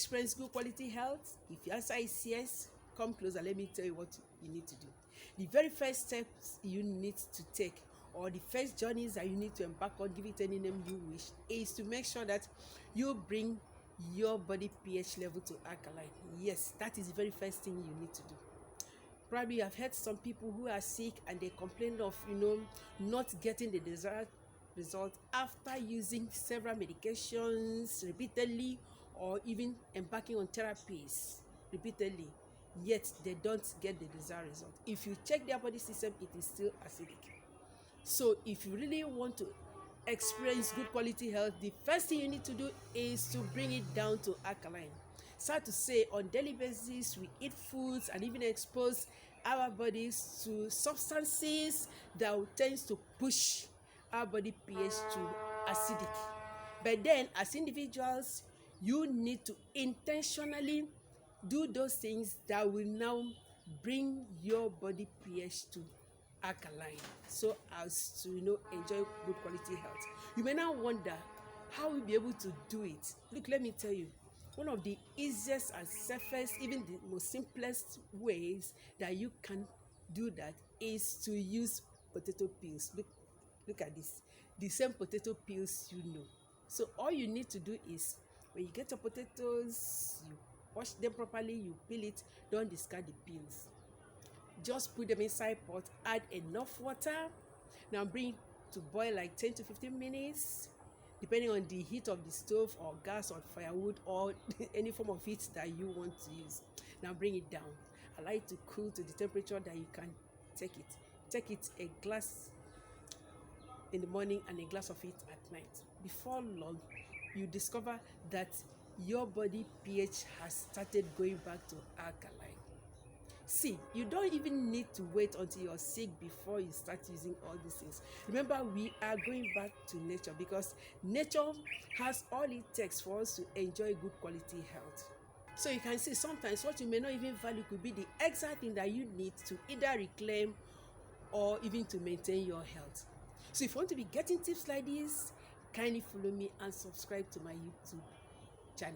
experience good quality health? If your answer is yes, come closer. Let me tell you what you need to do. The very first steps you need to take, or the first journeys that you need to embark on, give it any name you wish, is to make sure that you bring your body pH level to alkaline. Yes, that is the very first thing you need to do. Probably you have heard some people who are sick and they complain of not getting the desired result after using several medications repeatedly, or even embarking on therapies repeatedly, yet they don't get the desired result. If you check their body system, it is still acidic. So if you really want to experience good quality health, the first thing you need to do is to bring it down to alkaline. Sad to say, on daily basis we eat foods and even expose our bodies to substances that tends to push our body pH to acidic. But then as individuals, you need to intentionally do those things that will now bring your body pH to alkaline, so as to enjoy good quality health. You may now wonder how we'll be able to do it. Look, let me tell you, one of the easiest and safest, even the most simplest ways that you can do that is to use potato peels. Look at this, the same potato peels. So all you need to do is, when you get your potatoes, you wash them properly, you peel it, don't discard the peels. Just put them inside pot, add enough water. Now bring it to boil like 10 to 15 minutes, depending on the heat of the stove or gas or firewood or any form of heat that you want to use. Now bring it down. Allow it to cool to the temperature that you can take it. Take it a glass in the morning and a glass of it at night. Before long, you discover that your body pH has started going back to alkaline. See, you don't even need to wait until you're sick before you start using all these things. Remember, we are going back to nature, because nature has all it takes for us to enjoy good quality health. So you can see, sometimes what you may not even value could be the exact thing that you need to either reclaim or even to maintain your health. So if you want to be getting tips like this, kindly follow me and subscribe to my YouTube channel.